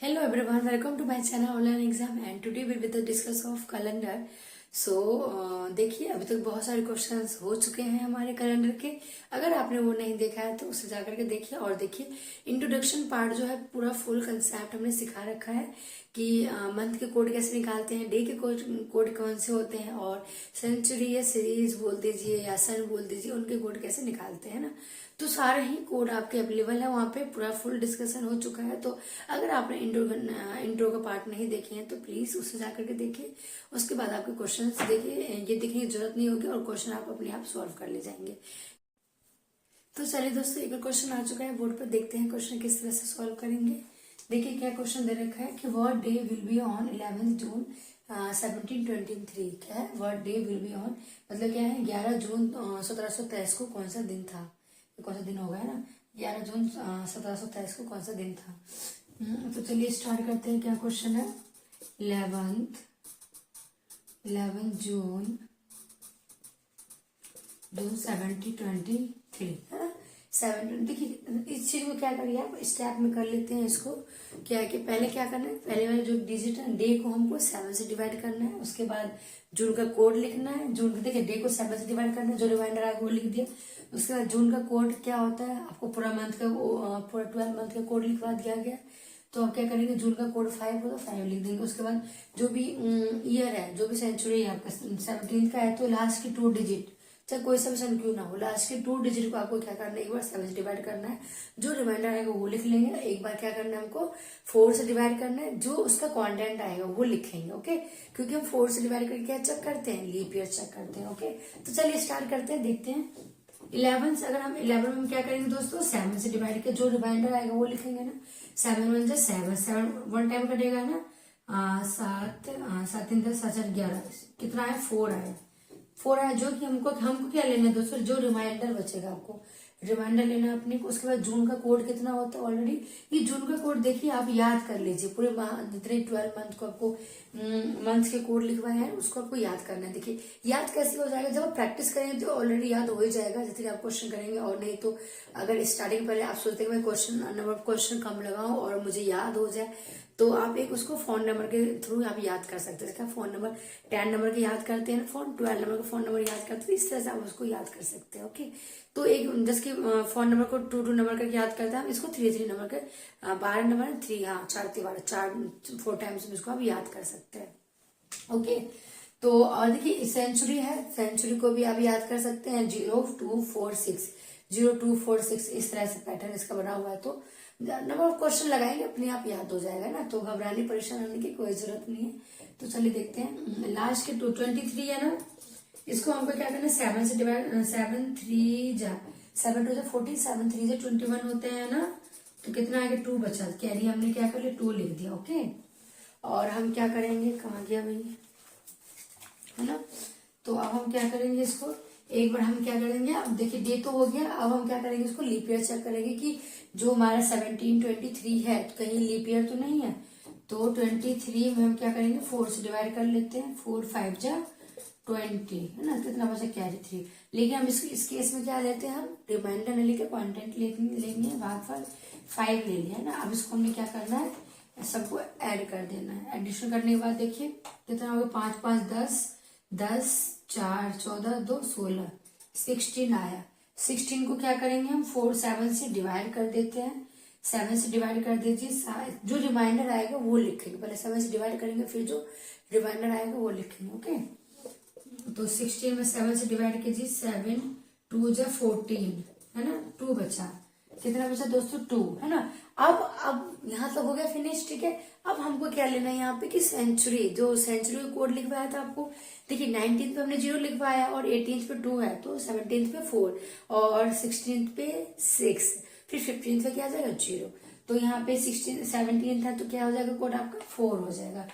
Hello everyone, welcome to my channel online exam and today we will discuss of calendar. सो देखिए अभी तक बहुत सारे क्वेश्चंस हो चुके हैं हमारे कैलेंडर के। अगर आपने वो नहीं देखा है तो उसे जाकर के देखिए और देखिए इंट्रोडक्शन पार्ट जो है पूरा फुल कंसेप्ट हमने सिखा रखा है कि मंथ के कोड कैसे निकालते हैं, डे के कोड कौन से होते हैं और सेंचुरी या सीरीज बोल दीजिए या सन बोल दीजिए उनके कोड कैसे निकालते हैं ना। तो सारे ही कोड आपके अवेलेबल है वहाँ पे, पूरा फुल डिस्कशन हो चुका है। तो अगर आपने इंट्रो का पार्ट नहीं देखे हैं तो प्लीज उसे जाकर के देखिए। उसके बाद आपके क्वेश्चन देखिए, ये देखने की जरूरत नहीं होगी और क्वेश्चन आप अपने आप सॉल्व कर ले जाएंगे। तो चलिए दोस्तों, एक क्वेश्चन आ चुका है बोर्ड पर, देखते हैं क्वेश्चन किस तरह से सॉल्व करेंगे। देखिए क्या क्वेश्चन दे रखा है कि what day will be on 11 जून 1723। क्या है what day will be on, मतलब क्या है 11 जून 1723 को कौन सा दिन था, कौन सा दिन होगा है ना। 11 जून 1723 को कौन सा दिन था। तो चलिए स्टार्ट करते हैं। क्या क्वेश्चन है, 11 जून 1723 है ना। 7 देखिए इस चीज को क्या करिए आप स्टेप में कर लेते हैं। इसको क्या है कि पहले क्या करना है, पहले वाले जो डिजिट है डे को हमको 7 से डिवाइड करना है। उसके बाद जून का कोड लिखना है। जून देखिए डे को 7 से डिवाइड करना है, जो रिमाइंडर आएगा वो लिख दिया। उसके बाद जून का कोड क्या होता है, आपको पूरा मंथ का पूरा 12 मंथ का कोड लिखवा दिया गया। तो आप क्या करेंगे, जून का कोड 5 होगा 5 लिख देंगे। उसके बाद जो भी ईयर है, जो भी सेंचुरी है आपका 17 का है, तो लास्ट की 2 डिजिट चाहे कोई सा भी सन क्यों ना हो, लास्ट के 2 डिजिट को आपको क्या करना है, एक बार 7 से डिवाइड करना है। जो रिमाइंडर आएगा वो लिख लेंगे। एक बार क्या करना है हमको 4 से डिवाइड करना है, जो उसका कंटेंट आएगा वो लिखेंगे। ओके, क्योंकि हम 4 से डिवाइड करके क्या चेक करते हैं, लीप ईयर चेक करते हैं। ओके, तो चलिए स्टार्ट करते हैं, देखते हैं। 11 से अगर हम 11 में हम क्या करेंगे दोस्तों, 7 से डिवाइड करके जो रिमाइंडर आएगा वो लिखेंगे ना। 7 1 जा 7, 7 1 टाइम कटेगा ना। 7 7 3 10 7 11 कितना है 4 आया। 4 आया, जो कि हमको क्या लेना है दोस्तों, जो रिमाइंडर बचेगा आपको रिमाइंडर लेना है अपने को। उसके बाद जून का कोड कितना होता है, ऑलरेडी ये जून का कोड देखिए आप याद कर लीजिए। पूरे जितने 12 मंथ को आपको मंथ के कोड लिखवाए हैं उसको आपको याद करना है। देखिए याद कैसे हो जाएगा, जब आप प्रैक्टिस करेंगे तो ऑलरेडी याद हो ही जाएगा जितने आप क्वेश्चन करेंगे। और नहीं तो अगर स्टार्टिंग पहले आप सोचते हैं मैं क्वेश्चन कम लगाऊं और मुझे याद हो जाए, तो आप एक उसको फोन नंबर के थ्रू आप याद कर सकते हैं। फोन नंबर 10 नंबर के याद करते हैं, फोन 12 नंबर का फोन नंबर याद करते हैं, इस तरह से आप उसको याद कर सकते हैं। ओके, तो एक जिसके फोन नंबर को 2 नंबर का याद करते हैं, हम इसको 3 नंबर के 12 नंबर 3 हाँ 4 4 टाइम्स में इसको आप याद कर सकते हैं। ओके, तो और देखिए सेंचुरी है, सेंचुरी को भी आप याद कर सकते हैं 0246 0246 इस तरह से पैटर्न इसका बना हुआ है। तो नंबर ऑफ क्वेश्चन लगाएंगे अपने आप याद हो जाएगा ना, तो घबराने परेशान होने की कोई जरूरत नहीं है। तो चलिए देखते हैं लास्ट के 23 है ना, इसको हमको क्या करना है 7 से डिवाइड 7 3 जा 7 2 जा 40 7 3 जा 21 होते हैं ना। तो कितना आगे 2 बचा, कैरी हमने क्या कर लिया 2 लिख दिया। ओके, और हम क्या करेंगे, कहाँ गया भाई है ना। तो अब हम क्या करेंगे, इसको एक बार हम क्या करेंगे, अब देखिए डे तो हो गया। अब हम क्या करेंगे, इसको लीप ईयर चेक करेंगे कि जो हमारा 1723 है तो कहीं लीप ईयर तो नहीं है। तो 23 में हम क्या करेंगे 4 से डिवाइड कर लेते हैं। 4 5 जा 20 है ना, कितना बचा कैरी 3। लेकिन हम इस केस में क्या लेते हैं, हम रिमाइंडर नहीं लेके कॉन्टेंट लेंगे, भागफल 5 ले लिया है ना। अब इसको हमने क्या करना है, सबको ऐड कर देना है। एडिशन करने के बाद देखिए कितना होगा 5 5 10 10 4 14 2 16 16 आया। 16 को क्या करेंगे हम 4 7 से डिवाइड कर देते हैं। 7 से डिवाइड कर दीजिए, जो रिमाइंडर आएगा वो लिखेंगे। पहले 7 से डिवाइड करेंगे फिर जो रिमाइंडर आएगा वो लिखेंगे। ओके, तो 16 में 7 से डिवाइड कीजिए, 7 2 जा 14 है ना, 2 बचा। कितना बचा दोस्तों 2 है ना। अब यहाँ तक हो गया फिनिश। ठीक है, अब हमको क्या लेना है यहाँ पे कि सेंचुरी, जो सेंचुरी कोड लिखवाया था आपको, देखिए 19th पे हमने 0 लिखवाया और 18th पे 2 है, तो 17th पे 4 और 16th पे 6, फिर 15th पे क्या आ जाएगा 0। तो यहाँ पे 17th है तो क्या हो जाएगा कोड आपका 4 हो जाएगा।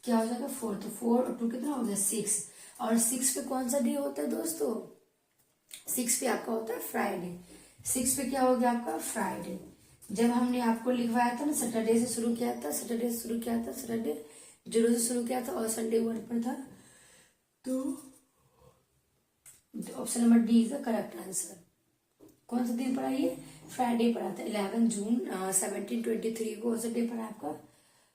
क्या हो जाएगा 4, तो 4 और 2 कितना हो जाएगा 6। और 6 पे कौन सा डे होता है दोस्तों, 6 पे आपका होता है फ्राइडे। 6 पे क्या हो गया आपका फ्राइडे। जब हमने आपको लिखवाया था ना सैटरडे से शुरू किया था, सैटरडे 0 से शुरू किया था और संडे 1 पर था। तो option number D is the correct answer. कौन सा दिन पड़ा, ये फ्राइडे पड़ा था। 11 जून 1723 को कौन सा डे पड़ा आपका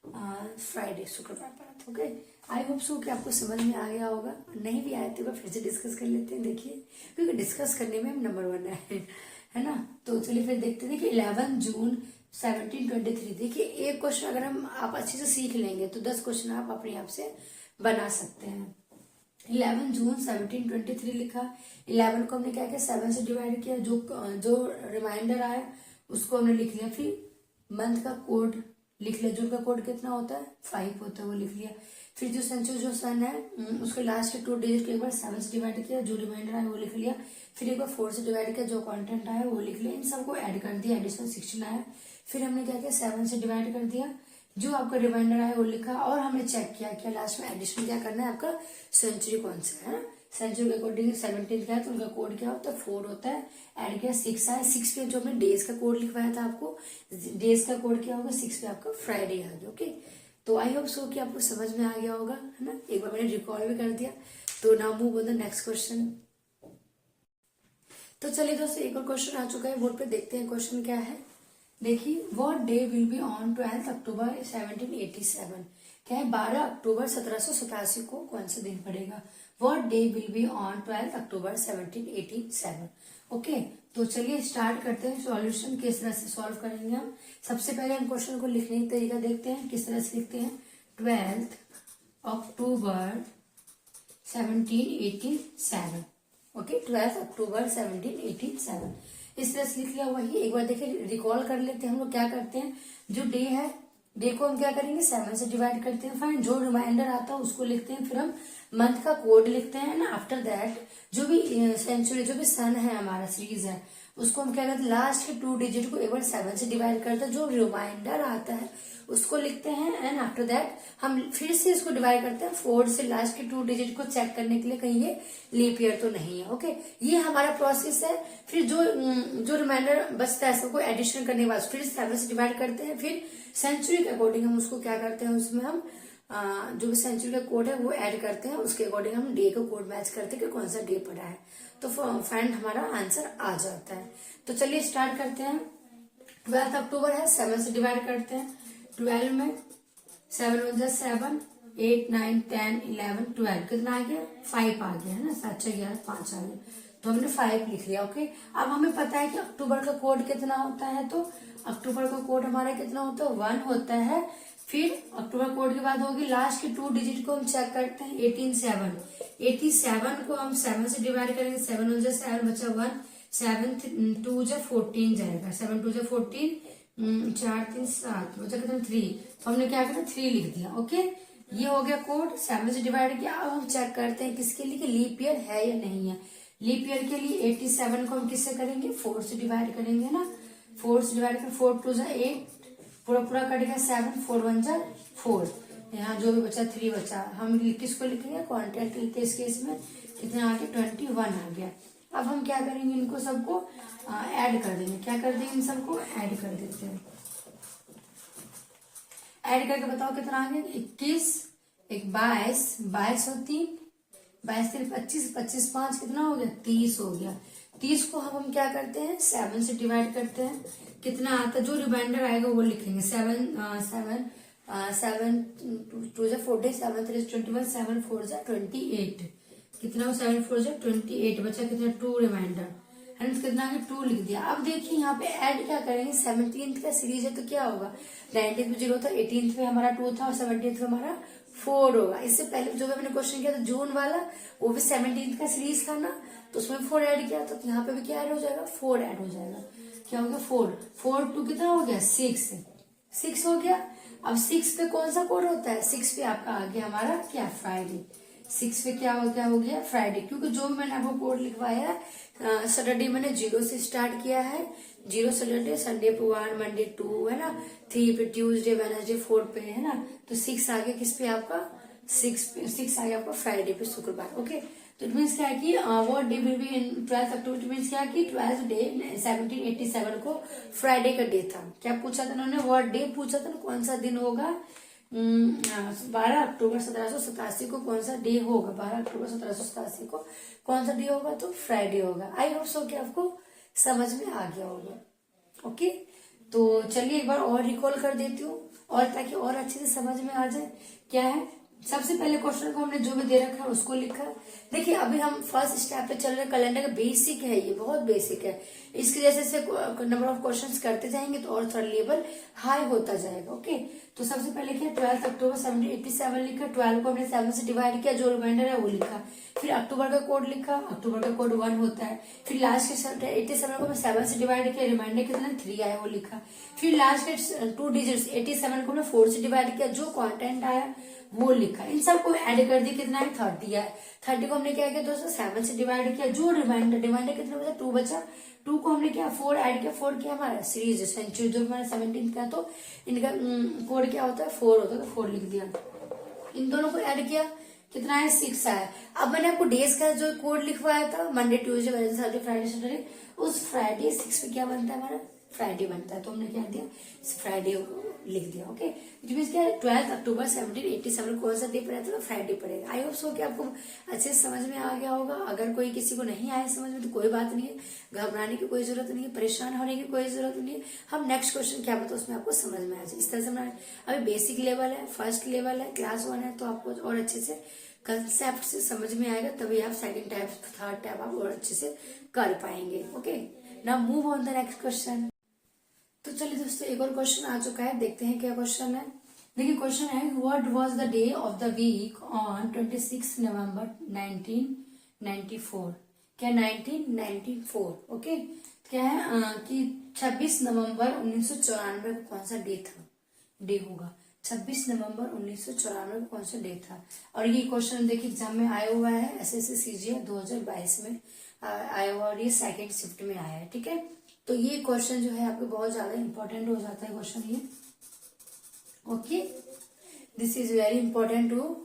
फ्राइडे, शुक्रवार पड़ा था। ओके, आई होप सो कि आपको समझ में आ गया होगा। नहीं भी आए तो फिर से डिस्कस कर लेते हैं, देखिए, क्योंकि डिस्कस करने में हम नंबर 1 है ना। तो चलिए फिर देखते हैं कि 11 जून 1723, देखिए एक क्वेश्चन अगर हम आप अच्छे से सीख लेंगे तो 10 क्वेश्चन आप अपने आप से बना सकते हैं। 11 जून 1723 लिखा। 11 को हमने क्या किया, 7 से डिवाइड किया, जो रिमाइंडर आया उसको हमने लिख लिया। फिर मंथ का कोड लिख लिया, जून का कोड कितना होता है 5 होता है, वो लिख लिया। फिर जो सेंचुरी जो सन है उसके लास्ट के 2 डिजिट को एक बार 7 से डिवाइड किया, जो रिमाइंडर आया वो लिख लिया। फिर एक बार 4 से डिवाइड किया, जो कंटेंट आया वो लिख लिया। इन सबको ऐड कर दिया, एडिशनल 16 आया। फिर हमने क्या किया, 7 से डिवाइड कर दिया, जो आपका रिमाइंडर आया वो लिखा, और हमने चेक किया कि लास्ट में एडिशन क्या करना है, आपका सेंचुरी कौन सा है ना। सेंचुरी के अकॉर्डिंग 17 का है तो उनका कोड क्या होता है 4 होता है। ऐड किया 6 आया, 6 पे जो हमने डेज का कोड लिखवाया था आपको, डेज का कोड क्या होगा 6 पे आपका फ्राइडे आ गया। ओके, तो आई होप सो कि आपको समझ में आ गया होगा, है ना। एक बार मैंने रिकॉल भी कर दिया। तो now move on the next question. तो चलिए दोस्तों, एक और क्वेश्चन आ चुका है बोर्ड पे, देखते हैं क्वेश्चन क्या है। देखिए, what day will be on 12 अक्टूबर 1787, क्या है 12 अक्टूबर 1787 को कौन सा दिन पड़ेगा। What day will be on 12 October 1787। Okay, तो चलिए स्टार्ट करते हैं। सॉल्यूशन किस तरह से सॉल्व करेंगे हम। सबसे पहले हम क्वेश्चन को लिखने का तरीका देखते हैं, किस तरह से लिखते हैं। 12 अक्टूबर 1787, ओके, 12 अक्टूबर 1787 इस तरह से लिख लिया। वही एक बार देखिए रिकॉल कर लेते हैं हम लोग क्या करते हैं। जो डे है, डे को हम क्या करेंगे 7 से डिवाइड करते हैं, फाइन, जो रिमाइंडर आता है उसको लिखते हैं, फिर हम मंथ का कोड लिखते हैं ना। आफ्टर दैट जो भी सेंचुरी, जो भी सन है हमारा सीरीज है, उसको हम क्या करते हैं, लास्ट के 2 डिजिट को एक बार 7 से डिवाइड करते हैं, जो रिमाइंडर आता है उसको लिखते हैं, एंड आफ्टर दैट हम फिर से इसको डिवाइड करते हैं 4 से, लास्ट के 2 डिजिट को चेक करने के लिए कहीं ये लीप ईयर तो नहीं है। ओके, ये हमारा प्रोसेस है। फिर जो रिमाइंडर बचता है सबको एडिशन करने के बाद फिर 7 से डिवाइड करते हैं, फिर सेंचुरी के अकॉर्डिंग हम उसको क्या करते हैं, उसमें हम जो भी सेंचुरी का कोड है वो ऐड करते हैं, उसके अकॉर्डिंग हम डे का कोड मैच करते हैं कि कौन सा डे पड़ा है, तो फाइंड हमारा आंसर आ जाता है। तो चलिए स्टार्ट करते हैं। 12 अक्टूबर है, 7 से डिवाइड करते हैं। 12 में 7 1 7, 8 9 10 11 12 कितना आ गया 5 आ गया है ना, 7 6 11 5 आ गया, तो हमने 5 लिख लिया। ओके, अब हमें पता है कि अक्टूबर का कोड कितना होता है, तो अक्टूबर का कोड हमारा कितना होता है 1 होता है। फिर अक्टूबर कोड के बाद होगी लास्ट के 2 डिजिट को हम चेक करते हैं 18 7, 87 को हम 7 से डिवाइड करेंगे, 7 1 7 बचा 1, 7 2 14 जाएगा, 7 2 14, 4 3 7 बचा कितना 3, तो हमने क्या करना 3 लिख दिया। ओके, ये हो गया कोड, 7 से डिवाइड किया। अब हम चेक करते हैं किसके लिए लीप ईयर है या नहीं है। लीप ईयर के लिए 87 को हम किससे करेंगे 4 से डिवाइड करेंगे ना, 4 से डिवाइड कर 4 2 8, पूरा पूरा कट गया 7, 4 1 4, यहाँ जो भी बचा 3 बचा, हम किसको लिखेंगे कॉन्टेक्ट लिखते इस केस में, कितना आ गया 21 आ गया। अब हम क्या करेंगे, इनको सबको ऐड कर देंगे, क्या कर देंगे इन सबको ऐड कर देते हैं। ऐड करके बताओ कितना आ गया 21, एक 22, 22 और 3, 22 3 25, 25 5 कितना हो गया 30 हो गया। 30 को हम क्या करते हैं 7 से डिवाइड करते हैं, कितना आता है जो रिमाइंडर आएगा वो लिखेंगे 7 7 2 14, 7 3 21, 7 4 28, कितना हो 7 4 28 बचा, कितना 2 रिमाइंडर है, कितना आगे 2 लिख दिया। अब देखिए यहाँ पे ऐड क्या करेंगे, 17th का सीरीज है तो क्या होगा 19th में 0 था, 18th में हमारा 2 था और 17th में हमारा 4 होगा। इससे पहले जो भी मैंने क्वेश्चन किया था जून वाला, वो भी 17th का सीरीज था ना, तो उसमें 4 ऐड किया, तो यहाँ पे भी क्या ऐड हो जाएगा 4 ऐड हो जाएगा। क्या हो गया 4 4 2 कितना हो गया 6 हो गया। अब 6 पे कौन सा कोड होता है, 6 पे आपका आ गया हमारा क्या फ्राइडे, 6 पे क्या हो गया फ्राइडे, क्योंकि जो मैंने आपको कोड लिखवाया है सैटरडे मैंने 0 से स्टार्ट किया है, 0 सैटरडे, संडे पे 1, मंडे 2 है ना, 3 पे ट्यूसडे, वेडनेसडे 4 पे है ना, तो 6 आ गया किस पे आपका 6 आ गया आपका फ्राइडे पे शुक्रवार। ओके, तो इट मीन्स क्या है कि what day will be in 12 October, it means क्या है कि 12th डे 1787 को फ्राइडे का डे था। क्या पूछा था उन्होंने, व्हाट डे पूछा था, कौन सा दिन होगा 12 अक्टूबर 1787 को कौन सा डे होगा, 12 अक्टूबर 1787 को कौन सा डे होगा, तो फ्राइडे होगा। आई होप सो कि आपको समझ में आ गया होगा। ओके, तो चलिए एक बार और रिकॉल कर देती हूँ और ताकि और अच्छे से समझ में आ जाए। क्या है, सबसे पहले क्वेश्चन को हमने जो भी दे रखा है उसको लिखा। देखिए अभी हम फर्स्ट स्टेप पे चल रहे हैं, कैलेंडर का बेसिक है, ये बहुत बेसिक है। इसके जैसे नंबर ऑफ क्वेश्चंस करते जाएंगे तो और थोड़ा लेवल हाई होता जाएगा। ओके, तो सबसे पहले क्या, 12 अक्टूबर 1787 लिखा, 12 को हमने 7 से डिवाइड किया, जो रिमाइंडर है वो लिखा। फिर अक्टूबर का कोड लिखा, अक्टूबर का कोड 1 होता है। फिर लास्ट के 87 को 7 से डिवाइड किया, रिमाइंडर कितना 3 आया वो लिखा। फिर लास्ट के 2 डिजिट्स 87 को हमने 4 से डिवाइड किया, जो कॉन्टेंट आया वो लिखा। इन सबको ऐड कर दिया, कितना है 30 है। 30 को हमने क्या किया दोस्तों 7 से डिवाइड किया, जो रिमाइंडर कितना बचा 2 बचा। 2 को हमने क्या 4 ऐड किया, 4 किया हमारा सीरीज सेंचुरी, जो हमारा 17 का, तो इनका कोड क्या होता है 4 होता है, तो 4 लिख दिया। इन दोनों को ऐड किया, कितना है 6 आया। अब मैंने आपको डेज का जो कोड लिखवाया था, Monday Tuesday Wednesday Thursday Friday Saturday, उस फ्राइडे 6 पे क्या बनता है हमारा फ्राइडे बनता है, तो हमने क्या दिया फ्राइडे लिख दिया। ओके, इट मीन क्या है 12 अक्टूबर 1787 कौन सा डे पड़ेगा, तो फ्राइडे पड़ेगा। आई होप सो कि आपको अच्छे से समझ में आ गया होगा। अगर कोई किसी को नहीं आया समझ में तो कोई बात नहीं है, घबराने की कोई जरूरत नहीं है, परेशान होने की कोई जरूरत नहीं है। हम नेक्स्ट क्वेश्चन क्या बताओ उसमें आपको समझ में आ जाए। इस तरह से हमारा अभी बेसिक लेवल है, फर्स्ट लेवल है, क्लास 1 है, तो आपको और अच्छे से कंसेप्ट से समझ में आएगा, तभी आप सेकंड टाइप थर्ड टाइप आप और अच्छे से कर पाएंगे। Okay, now move on the next question. तो चलिए दोस्तों एक और क्वेश्चन आ चुका है, देखते हैं क्या क्वेश्चन है। देखिए क्वेश्चन है, what was the day of the week on 26 November 1994। क्या 1994। ओके, क्या है कि 26 नवंबर 1994 को कौन सा डे होगा। 26 नवंबर 1994 को कौन सा डे था। और ये क्वेश्चन देखिए एग्जाम में आया हुआ है, एसएससी सीजीएल 2022 में आया हुआ, और ये सेकेंड शिफ्ट में आया है। ठीक है, तो ये क्वेश्चन जो है आपको बहुत ज्यादा इंपॉर्टेंट हो जाता है क्वेश्चन ये। Okay, this is very important to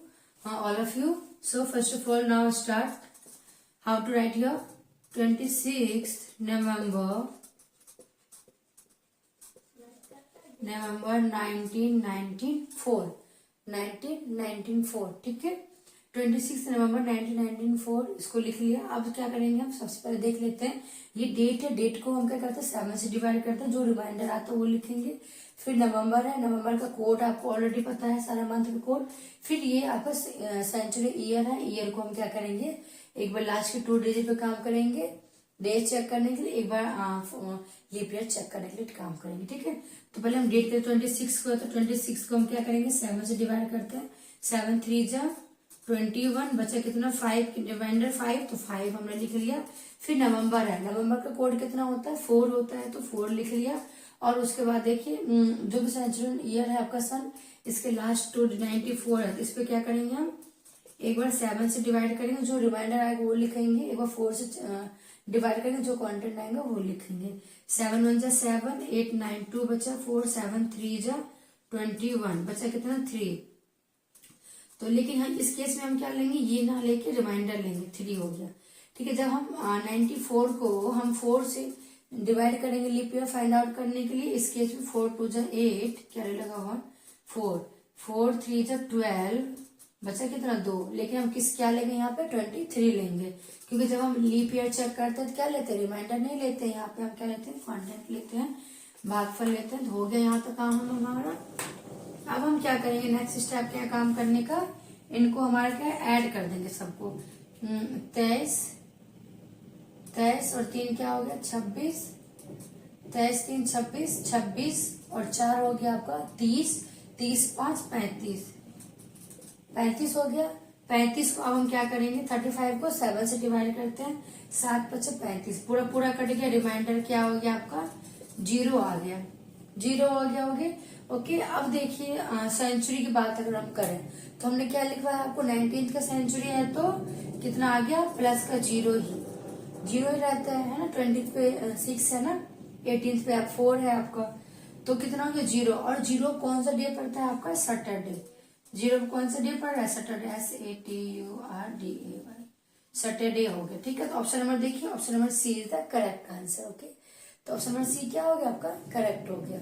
all of you. So first of all now start how to write your 26 November 1994। ठीक है, 26 नवंबर 1994 इसको लिख लिया। अब क्या करेंगे हम, सबसे पहले देख लेते हैं ये डेट है, डेट को हम क्या करते हैं 7 से डिवाइड करते हैं, जो रिमाइंडर आता है वो लिखेंगे। फिर नवंबर है, नवंबर का कोड आपको ऑलरेडी पता है, सारा मंथ का कोड। फिर ये आपका सेंचुरी ईयर है, ईयर को हम क्या करेंगे एक बार लास्ट के 2 डिजिट पे काम करेंगे, डेट चेक करने के लिए, एक बार लीप ईयर चेक करने के लिए काम करेंगे। ठीक है, तो पहले हम डेट करें 26 को, तो 26 को हम क्या करेंगे 7 से डिवाइड करते हैं, 7 3 जा 21, बचा कितना 5, रिमाइंडर 5, तो 5 हमने लिख लिया। फिर नवंबर है, नवंबर का कोड कितना होता है 4 होता है, तो 4 लिख लिया। और उसके बाद देखिए जो भी सेंचुरी ईयर है आपका सन, इसके लास्ट 294 है, तो इस पे क्या करेंगे हम एक बार 7 से डिवाइड करेंगे, जो रिमाइंडर आएगा वो लिखेंगे, एक बार 4 से डिवाइड करेंगे, जो कंटेंट आएगा वो लिखेंगे। 7 1 जा 7, 8 9 2 बचा 4, 7 3 जा 21, बचा कितना 3। तो लेकिन हम इस केस में हम क्या लेंगे, ये ना लेके रिमाइंडर लेंगे, 3 हो गया। ठीक है, जब हम 94 को हम 4 से डिवाइड करेंगे लीप ईयर फाइंड आउट करने के लिए, इस केस में 4 2 जा 8, क्या लगा 1 4, 4 3 जा 12, बचा कितना 2। लेकिन हम किस क्या लेंगे यहाँ पे 23 लेंगे, क्योंकि जब हम लीप ईयर चेक करते हैं तो क्या लेते हैं रिमाइंडर नहीं लेते हैं, यहाँ पे हम क्या लेते हैं कॉन्टेंट लेते हैं, भागफल लेते हैं। तो हो गया यहाँ तक काम हमारा। अब हम क्या करेंगे, नेक्स्ट स्टेप क्या काम करने का, इनको हमारा क्या ऐड कर देंगे सबको। 23 और 3 क्या हो गया 26, 23 3 26, 26 और 4 हो गया आपका 30, 30 5 35, 35 हो गया। 35 को अब हम क्या करेंगे 35 को 7 से डिवाइड करते हैं, 7 5 35, पूरा पूरा कट गया। रिमाइंडर क्या हो गया आपका 0 आ गया, 0 हो गया ओके। अब देखिए सेंचुरी की बात अगर हम करें तो हमने क्या लिखा है आपको 19th का सेंचुरी है, तो कितना आ गया प्लस का 0 ही रहता है ना। 20th पे 6 है ना, 18th पे 4 है आपका, तो कितना हो गया 0। और 0 कौन सा डे पड़ता है आपका सैटरडे, 0 कौन सा डे पड़ रहा है सैटरडे, SATURDAY, सैटरडे हो गया। ठीक है, तो ऑप्शन नंबर देखिए, option number C is the correct answer. Okay, तो ऑप्शन नंबर सी क्या हो गया आपका करेक्ट हो गया,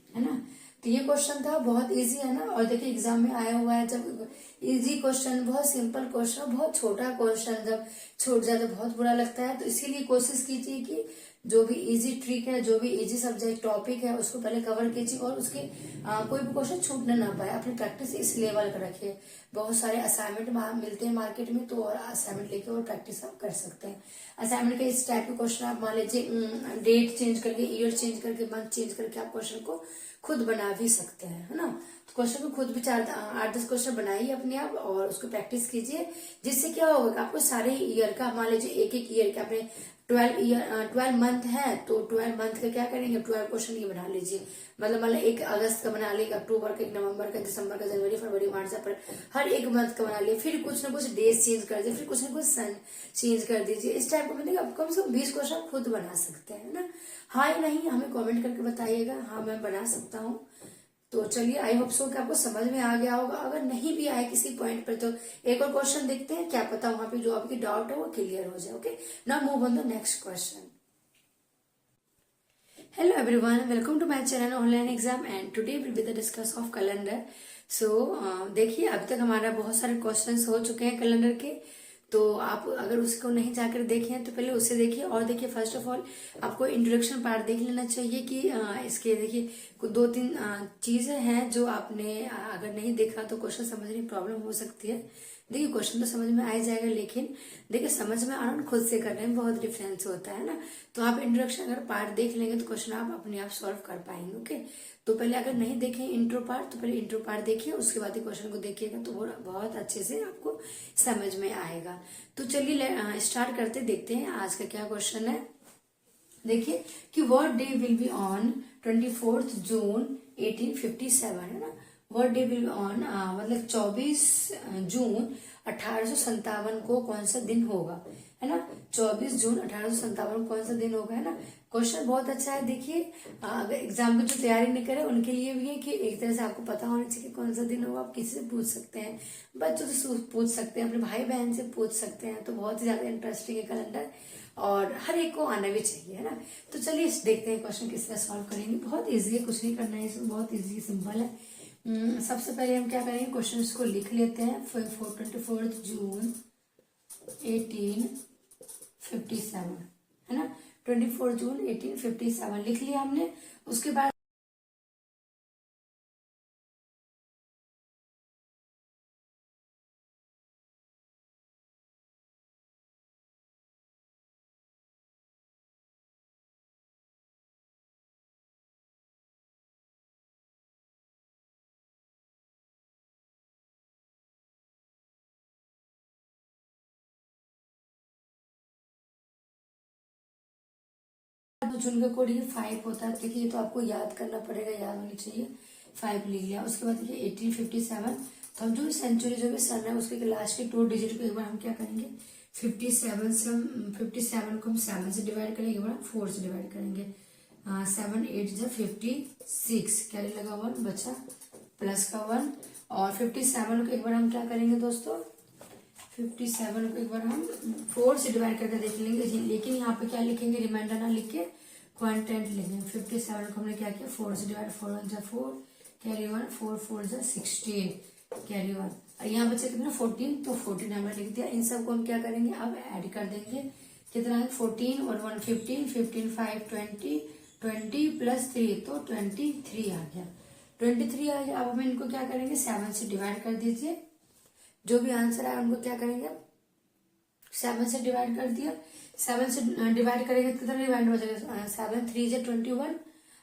है ना। तो ये क्वेश्चन था, बहुत इजी है ना। और देखिए एग्जाम में आया हुआ है, जब इजी क्वेश्चन, बहुत सिंपल क्वेश्चन, बहुत छोटा क्वेश्चन जब छूट जाए तो बहुत बुरा लगता है। तो इसीलिए कोशिश कीजिए कि जो भी इजी ट्रिक है, जो भी इजी सब्जेक्ट टॉपिक है, उसको पहले कवर कीजिए और उसके कोई भी क्वेश्चन छूटने ना पाए। अपनी प्रैक्टिस इस लेवल का रखिए। बहुत सारे असाइनमेंट मिलते हैं मार्केट में, तो और असाइनमेंट लेके और प्रैक्टिस आप कर सकते हैं। असाइनमेंट के इस टाइप के क्वेश्चन आप मान लीजिए डेट चेंज करके, ईयर चेंज करके, मंथ चेंज करके आप क्वेश्चन को खुद बना भी सकते हैं, है ना। तो क्वेश्चन को खुद भी 8-10 क्वेश्चन बनाइए अपने आप और उसको प्रैक्टिस कीजिए। जिससे क्या होगा कि आपको सारे ईयर का, मान लीजिए एक ईयर का अपने 12 मंथ है, तो 12 मंथ का क्या करेंगे, 12 क्वेश्चन ये बना लीजिए। मतलब 1 अगस्त का बना लिया, अक्टूबर का, 1 नवंबर का, दिसंबर का, जनवरी, फरवरी, मार्च, अप्रैल, हर एक मंथ का बना लिया। फिर कुछ ना कुछ डेज चेंज कर दीजिए, फिर कुछ ना कुछ सन चेंज कर दीजिए। इस टाइप का मतलब आप कम से कम 20 क्वेश्चन खुद बना सकते हैं ना। हाँ या नहीं हमें कमेंट करके बताइएगा। हाँ मैं बना सकता हूँ। तो चलिए, आई होप सो कि आपको समझ में आ गया होगा। अगर नहीं भी आए किसी पॉइंट पर तो एक और क्वेश्चन देखते हैं, क्या पता वहां पे जो आपकी डाउट है वो क्लियर हो जाए। Okay, now move on the next question. Hello everyone, welcome to my channel online exam and today will be the discuss of calendar. So देखिए अब तक हमारा बहुत सारे क्वेश्चंस हो चुके हैं कैलेंडर के। तो आप अगर उसको नहीं जाकर देखे हैं तो पहले उसे देखिए। और देखिए फर्स्ट ऑफ ऑल आपको इंट्रोडक्शन पार्ट देख लेना चाहिए कि इसके देखिए कुछ 2-3 चीजें हैं जो आपने अगर नहीं देखा तो क्वेश्चन समझने में प्रॉब्लम हो सकती है। देखिए क्वेश्चन तो समझ में आ ही जाएगा, लेकिन देखिए समझ में आना खुद से करने में बहुत डिफरेंस होता है ना। तो आप इंट्रोडक्शन अगर पार्ट देख लेंगे तो क्वेश्चन आप अपने आप सॉल्व कर पाएंगे। ओके, तो पहले अगर नहीं देखें इंट्रो पार्ट तो पहले इंट्रो पार्ट देखिए, उसके बाद ही क्वेश्चन को देखिएगा तो वो बहुत अच्छे से आपको समझ में आएगा। तो चलिए स्टार्ट करते, देखते हैं आज का क्या क्वेश्चन है। देखिए कि what day will be on 24 जून 1857, है ना। व्हाट डे विल ऑन मतलब 24 जून 1857 को कौन सा दिन होगा, है ना। 24 जून 1857 कौन सा दिन होगा, है ना। क्वेश्चन बहुत अच्छा है। देखिए अगर एग्जाम की जो तैयारी नहीं करे उनके लिए भी है कि एक तरह से आपको पता होना चाहिए कि कौन सा दिन होगा। आप किसी से पूछ सकते हैं, बच्चों से पूछ सकते हैं, अपने भाई बहन से पूछ सकते हैं। तो बहुत ही ज्यादा इंटरेस्टिंग है कैलेंडर और हर एक को आना भी चाहिए, है ना। तो चलिए देखते हैं क्वेश्चन किस तरह सॉल्व करेंगे। बहुत इजी है, कुछ नहीं करना है इसमें, बहुत इजी सिंपल है। सबसे पहले हम क्या करेंगे, क्वेश्चन को लिख लेते हैं। 24 जून 1857, है ना। 24 जून 1857 लिख लिया हमने। उसके बाद जून का कोड ये 5 होता है। देखिए ये तो आपको याद करना पड़ेगा, याद होनी चाहिए। 5 लिख लिया। उसके बाद देखिए 1857, तो हम जो सेंचुरी जो भी सन है उसके लास्ट के 2 डिजिट को एक बार हम क्या करेंगे, 57 को हम 7 से डिवाइड करेंगे, एक बार 4 से डिवाइड करेंगे। 7 8 जा 56, कैरी लगा 1 बचा प्लस का 1। और 57 को एक बार हम क्या करेंगे दोस्तों, 57 को एक बार हम 4 से डिवाइड करके देख लेंगे। लेकिन यहाँ पे क्या लिखेंगे, रिमाइंडर ना लिख के क्वांटेंट लिखेंगे। 57 को हमने क्या किया, 4 से डिवाइड, 4 1 जा 4 कैरी 1, 4 4 जा 16 कैरी 1। यहाँ बचे कितना 14, तो 14 हमने लिख दिया। इन सब को हम क्या करेंगे, अब ऐड कर देंगे। कितना है 14 और 1 15, 15 5 20, 20 प्लस 3 तो 23 आ गया। 23 आ गया। अब हम इनको क्या करेंगे, 7 से डिवाइड कर दीजिए। जो भी आंसर है उनको क्या करेंगे, 7 से डिवाइड कर दिया। 7 से डिवाइड करेंगे कितना रिमाइंडर बचेगा, 7 3 जा 21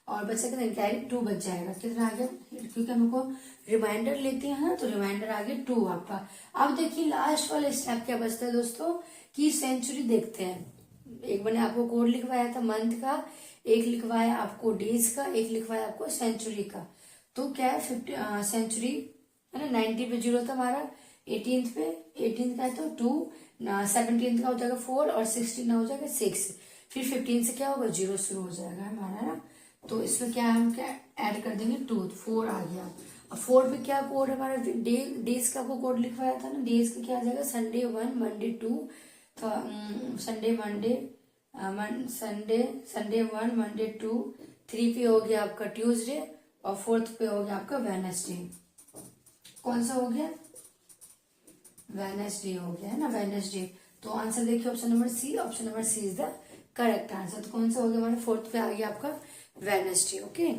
और बचा कितना कैरी 2 बच जाएगा। कितना आ गया, क्योंकि हमको रिमाइंडर लेते हैं तो रिमाइंडर आ गया 2 आपका। अब देखिए लास्ट वाला स्टेप क्या बचता है दोस्तों, कि सेंचुरी देखते हैं। एक मैंने आपको कोड लिखवाया था मंथ का, एक लिखवाया आपको डेज का, एक लिखवाया आपको सेंचुरी का। तो क्या है 50 सेंचुरी है ना, 90 पे 0 था हमारा, 18th पे 18th का है तो 2, 17th का हो जाएगा 4 और 16 हो जाएगा 6। फिर 15 से क्या होगा 0 शुरू हो जाएगा हमारा ना। तो इसमें क्या हम क्या ऐड कर देंगे 2, 4 आ गया। और 4 पे क्या कोड हमारा डेज का आपको कोड लिखवाया था ना, डेज का क्या आ जाएगा, Sunday 1 Monday 2, Sunday Monday Sunday 1 Monday 2, 3 पे हो गया आपका ट्यूसडे और 4th पे हो गया आपका वेडनेसडे। कौन सा हो गया, वेडनेसडे हो गया, है ना, वेडनेसडे। तो आंसर देखिए option number C, option number C is the correct answer. तो कौन सा हो गया हमारा, फोर्थ पे आ गया आपका वेडनेसडे। ओके,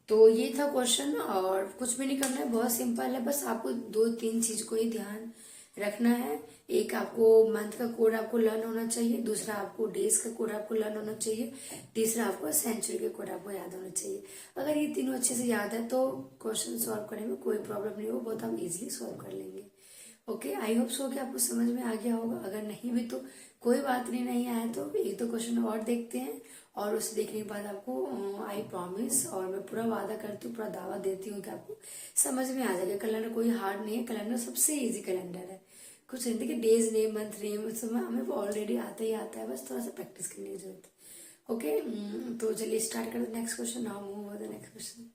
तो ये था क्वेश्चन, और कुछ भी नहीं करना है, बहुत सिंपल है। बस आपको 2-3 चीज को ही ध्यान रखना है। एक, आपको मंथ का कोड आपको लर्न होना चाहिए, दूसरा आपको डेज का कोड आपको लर्न होना चाहिए, तीसरा आपको सेंचुरी के कोड आपको याद होना चाहिए। अगर ये तीनों अच्छे से याद है तो क्वेश्चन सॉल्व करने में कोई प्रॉब्लम नहीं हो, बहुत हम इजीली सॉल्व कर लेंगे। ओके, आई होप सो कि आपको समझ में आ गया होगा। अगर नहीं भी तो कोई बात नहीं आया तो एक दो क्वेश्चन और देखते हैं, और उसे देखने के बाद आपको आई प्रॉमिस, और मैं पूरा वादा करती हूँ, पूरा दावा देती हूँ कि आपको समझ में आ जाएगा। कैलेंडर कोई हार्ड नहीं है, कैलेंडर सबसे इजी कैलेंडर है। कुछ नहीं, देखिए डेज नेम, मंथ नेम, सब हमें ऑलरेडी आता ही आता है, बस थोड़ा सा प्रैक्टिस करने की जरूरत है। ओके, तो चलिए स्टार्ट करते हैं next question. Now move on the next question.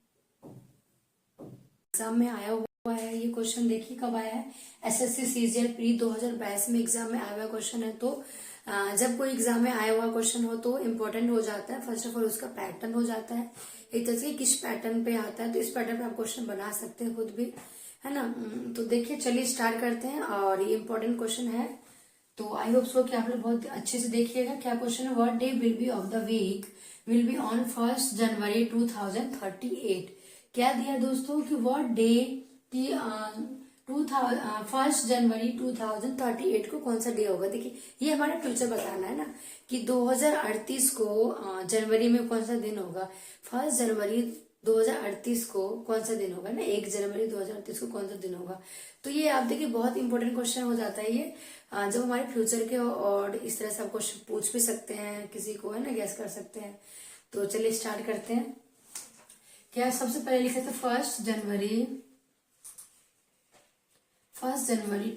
Exam में आया हुआ है ये क्वेश्चन, देखिए कब आया है, एसएससी सीजीएल प्री 2022 में एग्जाम में आया हुआ क्वेश्चन है। तो जब कोई एग्जाम में आया हुआ क्वेश्चन हो तो इम्पोर्टेंट हो जाता है। फर्स्ट ऑफ ऑल उसका पैटर्न हो जाता है, एक तरह से किस पैटर्न पे आता है, तो इस पैटर्न पे आप क्वेश्चन बना सकते हैं खुद भी, है ना। तो देखिए चलिए स्टार्ट करते हैं, और ये इम्पोर्टेंट क्वेश्चन है, तो आई होप सो कि आप लोग बहुत अच्छे से देखिएगा। क्या क्वेश्चन है, what day will be of the week will be on 1 January 2038। क्या दिया दोस्तों कि व्हाट डे की 1 जनवरी 2038 को कौन सा डे होगा। देखिए ये हमारा फ्यूचर बताना है ना, कि 2038 को जनवरी में कौन सा दिन होगा, 1 जनवरी 2038 को कौन सा दिन होगा ना, 1 जनवरी 2038 को कौन सा दिन होगा। तो ये आप देखिए बहुत इंपॉर्टेंट क्वेश्चन हो जाता है ये, जब हमारे फ्यूचर के, और इस तरह से आप क्वेश्चन पूछ भी सकते हैं किसी को, है ना, गैस कर सकते हैं। तो चलिए स्टार्ट करते हैं। क्या सबसे पहले लिखे थे 1 जनवरी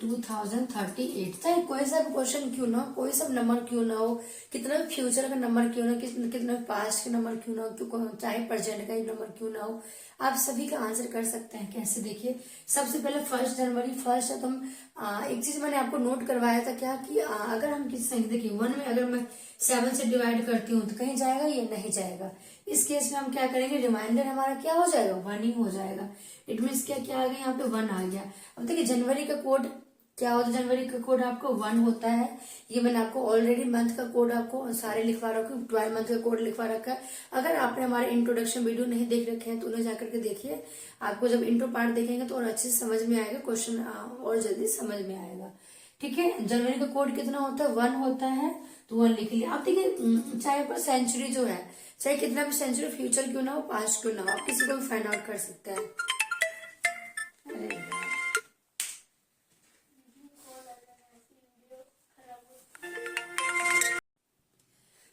2038, चाहे कोई सा क्वेश्चन क्यों ना हो, कोई सा नंबर क्यों ना हो, कितना भी फ्यूचर का नंबर क्यों ना हो, कितना भी पास्ट का नंबर क्यों ना हो, चाहे प्रेजेंट का ही नंबर क्यों ना हो, आप सभी का आंसर कर सकते हैं। कैसे, देखिए सबसे पहले 1 जनवरी, फर्स्ट है तो हम एक चीज मैंने आपको नोट करवाया था क्या, कि अगर हम किसी संख्या, देखिए 1 में अगर मैं 7 से डिवाइड करती हूँ तो कहीं जाएगा या नहीं जाएगा। इस केस में हम क्या करेंगे, रिमाइंडर हमारा क्या हो जाएगा, 1 ही हो जाएगा। इट मीन्स क्या क्या आ गया, यहाँ पे 1 आ गया। अब देखिए जनवरी का कोड क्या होता है, जनवरी का कोड आपको 1 होता है। ये मैंने आपको ऑलरेडी मंथ का कोड आपको सारे लिखवा रखा हूँ, 12 मंथ का कोड लिखवा रखा है। अगर आपने हमारे इंट्रोडक्शन वीडियो नहीं देख रखे हैं तो उन्हें जाकर के देखिए, आपको जब इंट्रो पार्ट देखेंगे तो और अच्छे से समझ में आएगा, क्वेश्चन और जल्दी समझ में आएगा। ठीक है, जनवरी का कोड कितना होता है, 1 होता है, तो 1 लिख लिया। आप देखिए चाहे पर सेंचुरी जो है, चाहे कितना भी सेंचुरी फ्यूचर क्यों ना हो, पास्ट क्यों ना हो, आप किसी को भी फाइंड आउट कर सकते हैं।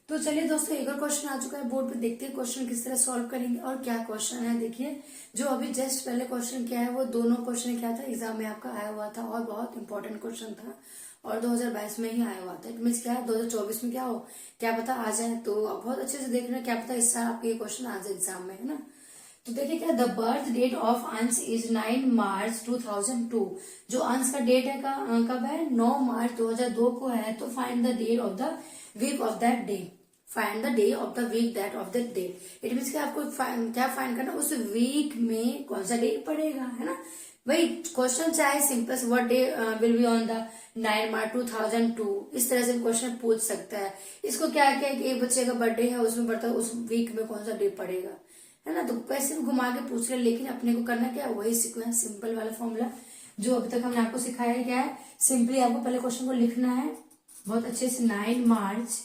तो चलिए दोस्तों, एक और क्वेश्चन आ चुका है बोर्ड पे, देखते हैं क्वेश्चन किस तरह सॉल्व करेंगे और क्या क्वेश्चन है। देखिए जो अभी जस्ट पहले क्वेश्चन क्या है, वो दोनों क्वेश्चन क्या था, एग्जाम में आपका आया हुआ था, और बहुत इंपॉर्टेंट क्वेश्चन था, और 2022 में ही आया हुआ था। इट मीन्स क्या है, 2024 में क्या हो, क्या पता आ जाए। तो बहुत अच्छे से देखना, क्या पता इस साल आपके ये क्वेश्चन आ जाए एग्जाम में, है ना। तो देखिए क्या, द बर्थ डेट ऑफ अंश इज 9 मार्च 2002। जो अंश का डेट है कब है, 9 मार्च 2002 को है। तो find the date of the week of that day, find the day of the week that of that day. It means कि आपको क्या फाइंड करना, उस वीक में कौन सा डे पड़ेगा, है ना। भाई क्वेश्चन चाहे simple, what day will be on the 9 March 2002, इस तरह से क्वेश्चन पूछ सकता है। इसको क्या क्या है कि एक बच्चे का बर्थडे है, उसमें पड़ता है उस वीक में कौन सा डे पड़ेगा, है ना। तो कैसे भी घुमा के पूछ रहे, लेकिन अपने को करना क्या है, वही सीक्वेंस, सिंपल वाला फॉर्मूला जो अभी तक हमने आपको सिखाया है। क्या है, सिंपली आपको पहले क्वेश्चन को लिखना है बहुत अच्छे से, 9 मार्च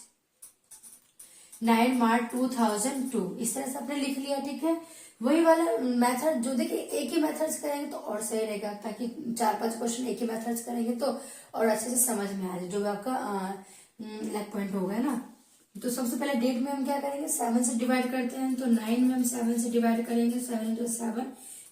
2002, इस तरह से आपने लिख लिया। ठीक है, वही वाला मेथड जो, देखिए एक ही मेथड करेंगे तो और सही रहेगा, ताकि 4-5 क्वेश्चन एक ही मेथड करेंगे तो और अच्छे से समझ में आ जाए, जो भी आपका लैक पॉइंट होगा ना। तो सबसे पहले डेट में हम क्या करेंगे, 7 से डिवाइड करते हैं, तो 9 में हम 7 से डिवाइड करेंगे, 7 × 7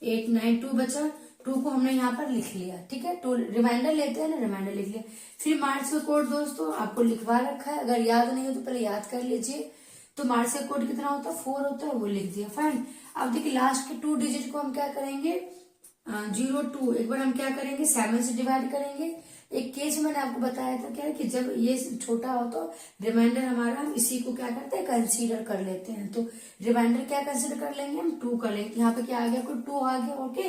8 9 2 बचा, 2 को हमने यहाँ पर लिख लिया। ठीक है, 2 रिमाइंडर लेते हैं ना, रिमाइंडर लिख लिया। फिर मार्च का कोड दोस्तों आपको लिखवा रखा है, अगर याद नहीं हो तो पहले याद कर लीजिए। तो मार्च का कोड कितना होता है, 4 होता है, वो लिख दिया, फाइन। अब देखिए लास्ट के 2 डिजिट को हम क्या करेंगे, 02, एक बार हम क्या करेंगे, 7 से डिवाइड करेंगे। एक केस मैंने आपको बताया था क्या, कि जब ये छोटा हो तो रिमाइंडर हमारा, हम इसी को क्या करते हैं, कंसीडर कर लेते हैं। तो रिमाइंडर क्या कंसीडर कर लेंगे, हम 2 कर लेंगे। यहाँ पे क्या आ गया, कोई 2 आ गया, ओके।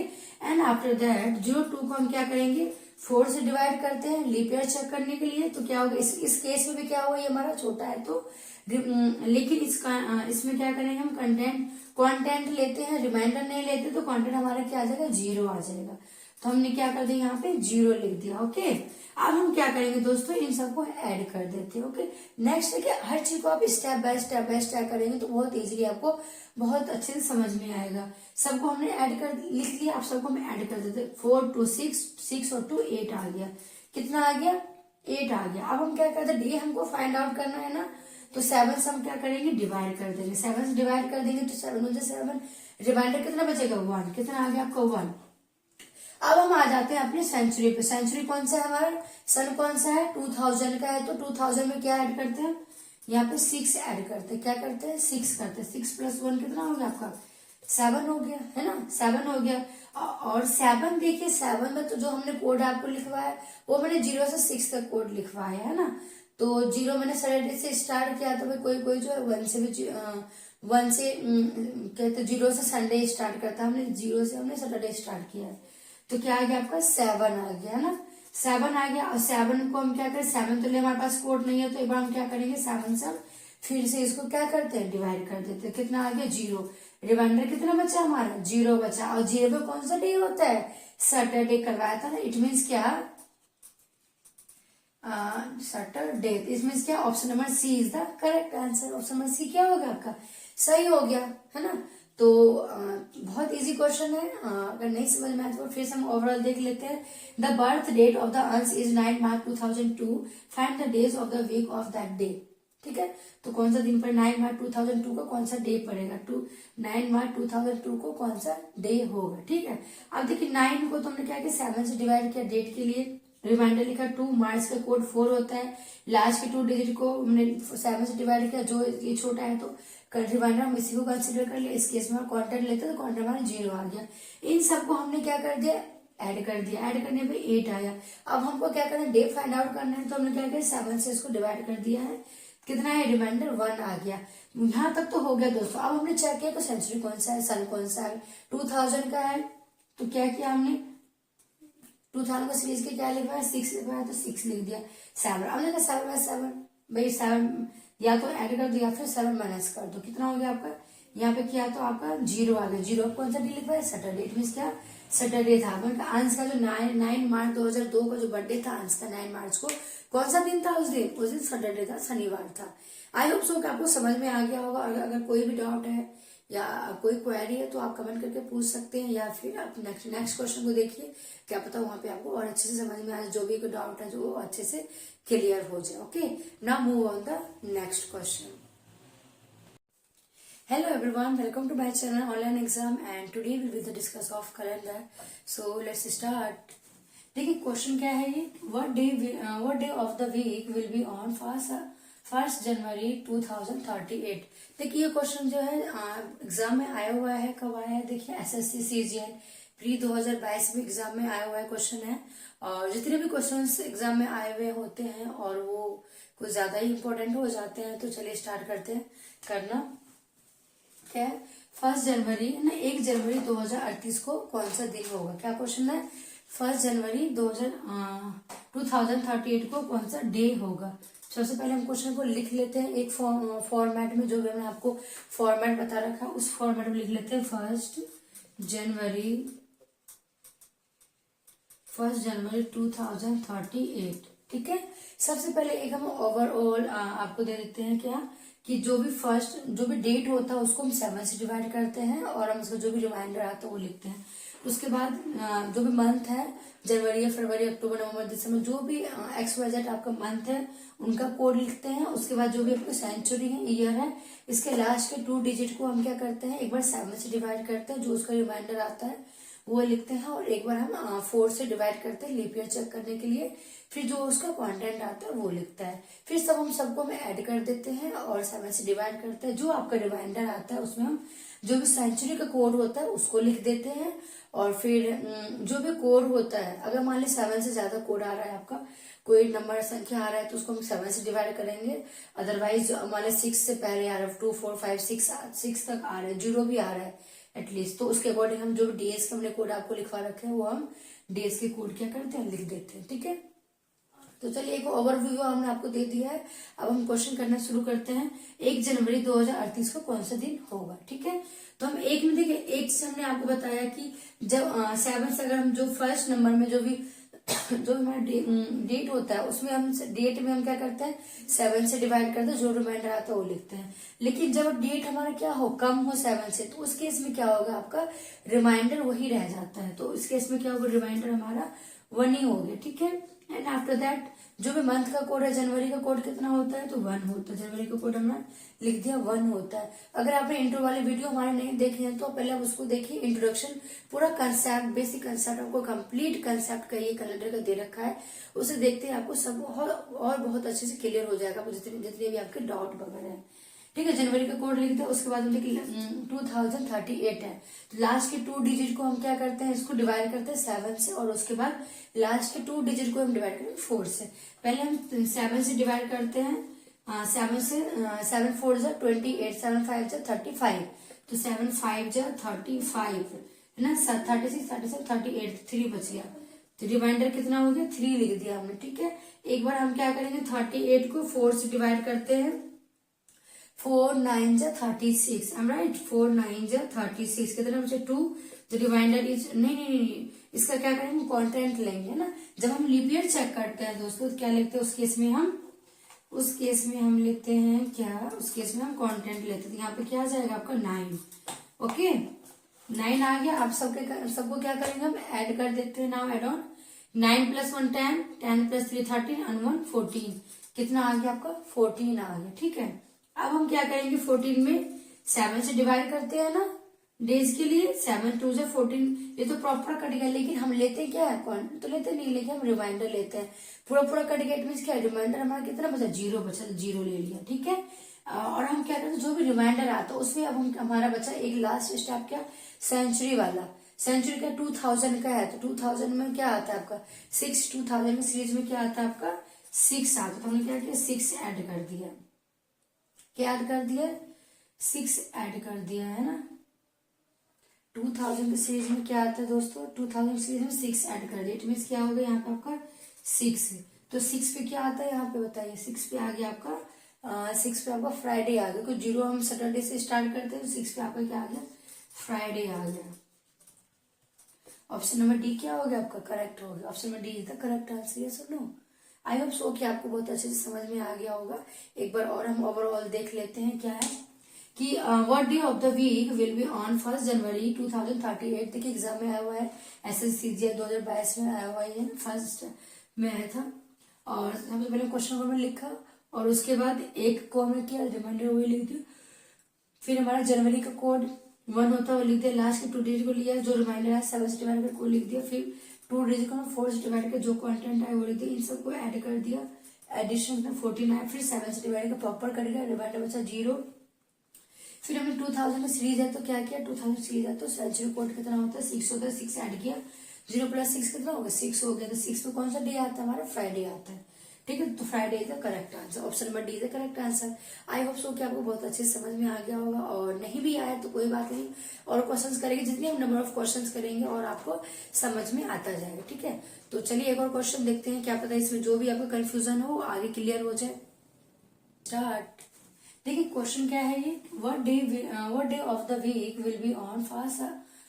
एंड आफ्टर दैट 02 को हम क्या करेंगे, 4 से डिवाइड करते हैं लीप ईयर चेक करने के लिए। तो क्या होगा, इस केस में भी क्या हुआ, ये हमारा छोटा है तो लेकिन इसमें क्या करेंगे हम, कंटेंट लेते हैं, रिमाइंडर नहीं लेते, तो कंटेंट हमारा क्या आ जाएगा, 0 आ जाएगा। तो हमने क्या कर दिया, यहाँ पे 0 लिख दिया। ओके, अब हम क्या करेंगे दोस्तों, इन सबको ऐड कर देते हैं। ओके, नेक्स्ट है कि हर चीज को आप स्टेप बाय स्टेप करेंगे तो बहुत इजीली आपको बहुत अच्छे से समझ में आएगा। सबको हमने ऐड कर लिख लिया, आप सबको हम ऐड कर देते। 4 2 6, 6 और 2 8 आ गया। कितना आ गया, 8 आ गया। अब हम क्या करते हैं, डी हमको फाइंड आउट करना है ना, तो 7 से हम क्या करेंगे, डिवाइड कर देंगे। 7 से डिवाइड कर देंगे तो 7 मुझे 7, रिमाइंडर कितना बचेगा, 1। कितना आ गया आपका, 1। अब हम आ जाते हैं अपनी सेंचुरी पे। सेंचुरी कौन सा है हमारा, सन कौन सा है, 2000 का है। तो 2000 में क्या ऐड करते हैं, यहाँ पे 6 ऐड करते हैं। क्या करते हैं, 6 करते हैं। 6 + 1 कितना हो गया आपका, 7 हो गया, है ना, 7 हो गया। और 7 देखिए, 7 में तो जो हमने कोड आपको लिखवाया है वो मैंने 0 से 6 तक कोड लिखवाया है ना। तो 0 मैंने सैटरडे से स्टार्ट किया, तो भाई कोई कोई जो है 1 से भी 1 से कहते 0 से संडे स्टार्ट करता है, हमने 0 से हमने सैटरडे स्टार्ट किया है। तो क्या आ गया आपका, 7 आ गया ना, 7 आ गया। और 7 को हम क्या करें, 7 तो ले हमारे पास कोड नहीं है, तो एक बार हम क्या करेंगे, 7 से फिर से इसको क्या करते हैं, डिवाइड कर देते हैं। कितना आ गया, 0। रिमाइंडर कितना बचा हमारा, 0 बचा। और 0 पे कौन सा डे होता है, सैटरडे करवाया था ना। इट मीन्स क्या, सैटरडे। इट मीन्स क्या, option number C is the correct answer. Option number C क्या होगा आपका, सही हो गया, है ना। तो बहुत इजी क्वेश्चन है। अगर नहीं समझ में आए तो फिर से हम ओवरऑल देख लेते हैं। The birth date of the Ansh is 9 March 2002। Find the days of the week of that day. ठीक है, तो कौन सा दिन पर 9 मार्च 2002 को कौन सा डे पड़ेगा, 9 मार्च 2002 को कौन सा डे होगा। ठीक है, अब देखिए 9 को तो हमने क्या किया, 7 से डिवाइड किया डेट के लिए, रिमाइंडर लिखा 2, मार्च का कोड 4 होता है, लास्ट के 2 डिजिट को हमने 7 से डिवाइड किया, जो ये छोटा है तो रिमाइंडर हम इसी को कंसिडर कर लिया। इस केस में कॉन्टेंट लेते तो कॉन्टेंट हमारा 0 आ गया। इन सबको हमने क्या कर दिया, ऐड कर दिया। ऐड करने पे 8 आया। अब हमको क्या करना है, डे फाइंड आउट करना है, तो हमने क्या किया, 7 से इसको डिवाइड कर दिया है। कितना है, रिमाइंडर 1 आ गया। यहाँ तक तो हो गया दोस्तों। अब हमने चेक किया तो सेंचुरी कौन सा है, सन कौन सा है, 2000 का है। तो क्या किया हमने, 2000 को सीरीज के क्या लिखवाया, 6 लिखवाया, तो 6 लिख दिया। 7, अब देखा 7 बाय 7, भाई 7 या तो ऐड कर दो या फिर 7 माइनस कर दो। कितना हो गया आपका, यहाँ पे किया तो आपका 0 आ गया। 0 कौन सा डे लिखवाया, सैटरडे। इट मीन्स क्या, सैटरडे था। अंश का जो 9 मार्च 2002 का जो बर्थडे था अंश का, 9 मार्च को कौन सा दिन था, उस दिन सैटरडे था, शनिवार था। आई होप सो कि आपको समझ में आ गया होगा। अगर कोई भी डाउट है या कोई क्वेरी है तो आप कमेंट करके पूछ सकते हैं, या फिर आप नेक्स्ट क्वेश्चन को देखिए, क्या पता वहां पे आपको और अच्छे से समझ में आए, जो भी कोई डाउट है जो वो अच्छे से क्लियर हो जाए। Okay, now move on the next question. Hello everyone, welcome to my channel Online Exam, and today we will discuss of calendar. So let's start. देखिए क्वेश्चन क्या है ये, what day of the week will be on 1 January 2038। देखिए ये question जो है exam में आया हुआ है। कब आया है, देखिए SSC CGL प्री 2022 में एग्जाम में आया हुआ है क्वेश्चन है। और जितने भी क्वेश्चन एग्जाम में आए हुए होते हैं और वो कुछ ज्यादा ही इंपॉर्टेंट हो जाते हैं, तो चलिए स्टार्ट करते हैं करना। क्या है, 1 जनवरी ना, 1 जनवरी 2038 को कौन सा दिन होगा। क्या क्वेश्चन है, 1 जनवरी 2038 को कौन सा डे होगा। सबसे पहले हम क्वेश्चन को लिख लेते हैं एक फॉर्मेट में, जो भी मैंने आपको फॉर्मेट बता रखा है उस फॉर्मेट में लिख लेते हैं। 1 जनवरी 2038। ठीक है, सबसे पहले एक हम ओवरऑल आपको दे देते हैं क्या, कि जो भी डेट होता है उसको हम 7 से डिवाइड करते हैं, और हम उसका जो भी रिमाइंडर आता है वो लिखते हैं। उसके बाद जो भी मंथ है, जनवरी, फरवरी, अक्टूबर, नवंबर, दिसंबर, जो भी XYZ आपका मंथ है उनका कोड लिखते हैं। उसके बाद जो भी आपका सेंचुरी है, ईयर है, इसके लास्ट के 2 डिजिट को हम क्या करते हैं, एक बार 7 से डिवाइड करते हैं, जो उसका रिमाइंडर आता है वो लिखते हैं, और एक बार हम 4 से डिवाइड करते हैं लीप ईयर चेक करने के लिए। फिर जो उसका कंटेंट आता है वो लिखता है। फिर सब हम सबको में ऐड कर देते हैं और 7 से डिवाइड करते हैं। जो आपका रिमाइंडर आता है उसमें हम जो भी सेंचुरी का कोड होता है उसको लिख देते हैं। और फिर जो भी कोड होता है, अगर मान ली 7 से ज्यादा कोड आ रहा है, आपका कोई नंबर संख्या आ रहा है, तो उसको हम 7 से डिवाइड करेंगे। अदरवाइज मान ली 6 से पहले आ रहा है, 2 4 5 6 तक आ रहा है, 0 भी आ रहा है एटलीस्ट, तो उसके अकॉर्डिंग हम जो डीएस का हमने कोड आपको लिखवा रखे हैं वो हम डीएस के कोड क्या करते हैं, लिख देते हैं। ठीक है, तो चलिए एक ओवरव्यू हमने आपको दे दिया है। अब हम क्वेश्चन करना शुरू करते हैं। 1 जनवरी 2038 को कौन सा दिन होगा, ठीक है। तो हम एक में देखिए, एक से हमने आपको बताया कि जब 7 से अगर हम जो फर्स्ट नंबर में जो भी हमारा डेट होता है उसमें हम डेट में हम क्या करते हैं 7 से डिवाइड करते हैं, जो रिमाइंडर आता है वो लिखते हैं। लेकिन जब डेट हमारा क्या हो, कम हो 7 से, तो उस केस में क्या होगा, आपका रिमाइंडर वही रह जाता है। तो इस केस में क्या होगा, रिमाइंडर हमारा 1 ही हो गया, ठीक है। एंड आफ्टर दैट जो भी मंथ का कोड है, जनवरी का कोड कितना होता है, तो 1 होता है। जनवरी का कोड हमने लिख दिया 1 होता है। अगर आपने इंट्रो वाले वीडियो हमारे नहीं देखे हैं तो पहले आप उसको देखिए, इंट्रोडक्शन पूरा कंसेप्ट, बेसिक कंसेप्ट, आपको कंप्लीट कंसेप्ट का ये कैलेंडर का दे रखा है, उसे देखते ही आपको सब और बहुत अच्छे से क्लियर हो जाएगा, जितने जितने भी आपके डाउट वगैरह है, ठीक है। जनवरी का कोड लिख दिया, उसके बाद हम लिख 2038 है। तो लास्ट के 2 डिजिट को हम क्या करते हैं, इसको डिवाइड करते हैं 7 से, और उसके बाद लास्ट के 2 डिजिट को हम डिवाइड करते हैं 4 से। पहले हम 7 से डिवाइड करते हैं, 7 से 7 4 जा 28, 7 5 जा 35, तो 7 5 जा 35 है ना, 36 37 38, 3 बच गया। तो रिमाइंडर कितना हो गया, 3 लिख दिया हमने, ठीक है। एक बार हम क्या करेंगे, 38 को 4 से डिवाइड करते हैं, 4 9 जा 36, आई एम राइट, 4 9 जा 36, कितना बचे 2। तो रिमाइंडर इज नहीं, इसका क्या करेंगे, कॉन्टेंट लेंगे ना। जब हम लीप ईयर चेक करते हैं दोस्तों, तो क्या लिखते हैं उस केस में हम लेते हैं क्या, उस केस में हम कॉन्टेंट लेते हैं। यहाँ पे क्या आ जाएगा आपका 9, ओके 9 आ गया। आप सबको क्या करेंगे, हम ऐड कर देते हैं। नाउ ऐड ऑन 9 + 1 10, 10 + 3 13 and 1 14, कितना आ गया आपका 14 आ गया, ठीक है। अब हम क्या करेंगे, 14 में 7 से डिवाइड करते हैं ना डेज के लिए, 7 2 जा 14, ये तो प्रॉपर कट गया, लेकिन हम लेते क्या है, कौन तो लेते नहीं, लेकिन हम रिमाइंडर लेते हैं। पूरा कट गया, इट मीन क्या, रिमाइंडर हमारा कितना बचा, 0 बचा, 0 ले लिया, ठीक है। और हम क्या करते हैं, जो भी रिमाइंडर आता है उसमें अब हम हमारा बचा एक लास्ट स्टेप, क्या, सेंचुरी वाला। सेंचुरी का 2000 का है, तो 2000 में क्या आता है आपका 6, 2000 में सीरीज में क्या आता है आपका 6 आता है। तो हमने क्या किया, 6 ऐड कर दिया, क्या ऐड कर दिया, 6 ऐड कर दिया, है ना। 2000 के सीरीज में क्या आता है दोस्तों, 2000 सीरीज में 6 ऐड कर दिया, इट मीन क्या होगा यहाँ पे आपका 6। तो 6 पे क्या आता है यहाँ पे बताइए, 6 पे आ गया आपका 6 पे आपका फ्राइडे आ गया, क्योंकि 0 हम सैटरडे से स्टार्ट करते हैं, तो 6 पे आपका क्या आ गया, फ्राइडे आ गया। ऑप्शन नंबर डी क्या हो गया आपका, करेक्ट हो गया। Option number D is the correct answer, yes और नो। आई होप सो कि आपको बहुत अच्छे से समझ में आ गया होगा। एक बार और हम ओवरऑल देख लेते हैं क्या है कि what day of the week will be on 1 January 2038। देखिए एग्जाम में आया हुआ है, SSCGL 2022 में आया हुआ है, फर्स्ट में आया था। और सबसे पहले क्वेश्चन नंबर में लिखा, और उसके बाद एक को हमने किया, रिमाइंडर वही लिख दिया। फिर हमारा जनवरी का कोड 1 होता है वो लिख दिया, लास्ट के 2 डिजिट को लिया, जो रिमाइंडर है 7 से डिवाइड करके लिख दिया, फिर 2 डिजिट को 4 से डिवाइड कर जो कंटेंट है वो लिख दिया, इन सबको ऐड कर दिया, एडिशन में 14 आया, फिर 7 से डिवाइड कर प्रॉपर कर दिया, रिमाइंडर बचा 0। फिर हमने 2000 में सीरीज है तो क्या किया, 2000 सीरीज है तो सेंचुरी कोड कितना होता है 6 होता है, 6 ऐड किया, 0 + 6 कितना होगा 6 हो गया। तो 6 में कौन सा डे आता है हमारा, फ्राइडे आता है, ठीक है। तो Friday is the correct answer, option number D is the correct answer. I hope so कि आपको बहुत अच्छे से समझ में आ गया होगा, और नहीं भी आया तो कोई बात नहीं, और क्वेश्चंस करेंगे, जितने हम नंबर ऑफ क्वेश्चंस करेंगे और आपको समझ में आता जाएगा, ठीक है। तो चलिए एक और क्वेश्चन देखते हैं, क्या पता इसमें जो भी आपका कंफ्यूजन हो आगे क्लियर हो जाए। स्टार्ट। देखिए क्वेश्चन क्या है ये, what day of the week will be on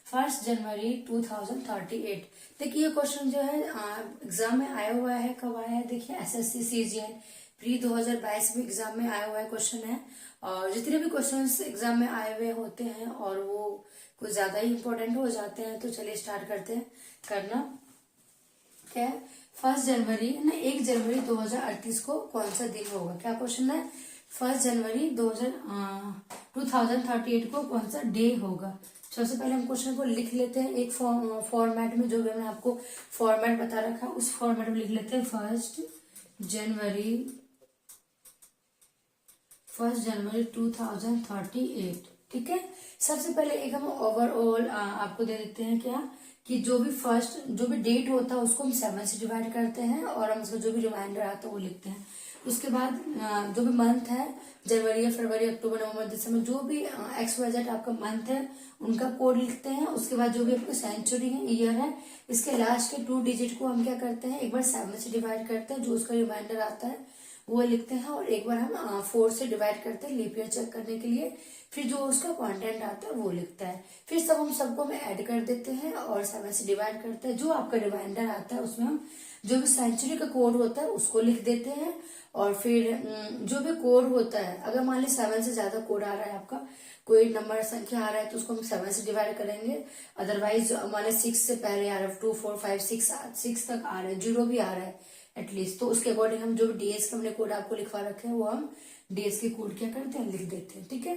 1 January 2038। देखिए ये क्वेश्चन जो है एग्जाम में आया हुआ है, कब आया है देखिए, SSC CGL प्री 2022 में एग्जाम में आया हुआ है क्वेश्चन है। और जितने भी क्वेश्चंस एग्जाम में आए हुए होते हैं और वो कुछ ज्यादा ही इंपॉर्टेंट हो जाते हैं, तो चलिए स्टार्ट करते हैं करना। क्या है, 1 जनवरी ना, 1 जनवरी 2038 को कौन सा दिन होगा, क्या क्वेश्चन है, 1 जनवरी 2038 को कौन सा डे होगा। सबसे पहले हम क्वेश्चन को लिख लेते हैं एक फॉर्मेट में, जो भी मैंने आपको फॉर्मेट बता रखा है उस फॉर्मेट में लिख लेते हैं। 1 जनवरी 2038, ठीक है। सबसे पहले एक हम ओवरऑल आपको दे देते हैं क्या, कि जो भी डेट होता है उसको हम 7 से डिवाइड करते हैं, और हम उसका जो भी रिमाइंडर आता है वो लिखते हैं। उसके बाद जो भी मंथ है, जनवरी, फरवरी, अक्टूबर, नवंबर, दिसंबर, जो भी XYZ आपका मंथ है उनका कोड लिखते हैं। उसके बाद जो भी आपका सेंचुरी है, ईयर है, इसके लास्ट के 2 डिजिट को हम क्या करते हैं, एक बार 7 से डिवाइड करते हैं, जो उसका रिमाइंडर आता है वो लिखते हैं, और एक बार हम 4 से डिवाइड करते हैं लीप ईयर चेक करने के लिए, फिर जो उसका कंटेंट आता है वो लिखता है। फिर सब हम सबको में ऐड कर देते हैं और 7 से डिवाइड करते हैं। जो आपका रिमाइंडर आता है उसमें हम जो भी सेंचुरी का कोड होता है उसको लिख देते हैं, और फिर जो भी कोड होता है, अगर मान ली 7 से ज्यादा कोड आ रहा है, आपका कोई नंबर संख्या आ रहा है तो उसको हम 7 से डिवाइड करेंगे। अदरवाइज मान ली 6 से पहले आ रहा है, 2 4 5 6 तक आ रहा है, 0 भी आ रहा है एटलीस्ट, तो उसके अकॉर्डिंग हम जो डीएस का हमने कोड आपको लिखवा रखे हैं वो हम डीएस के कोड क्या करते हैं, लिख देते हैं। ठीक है,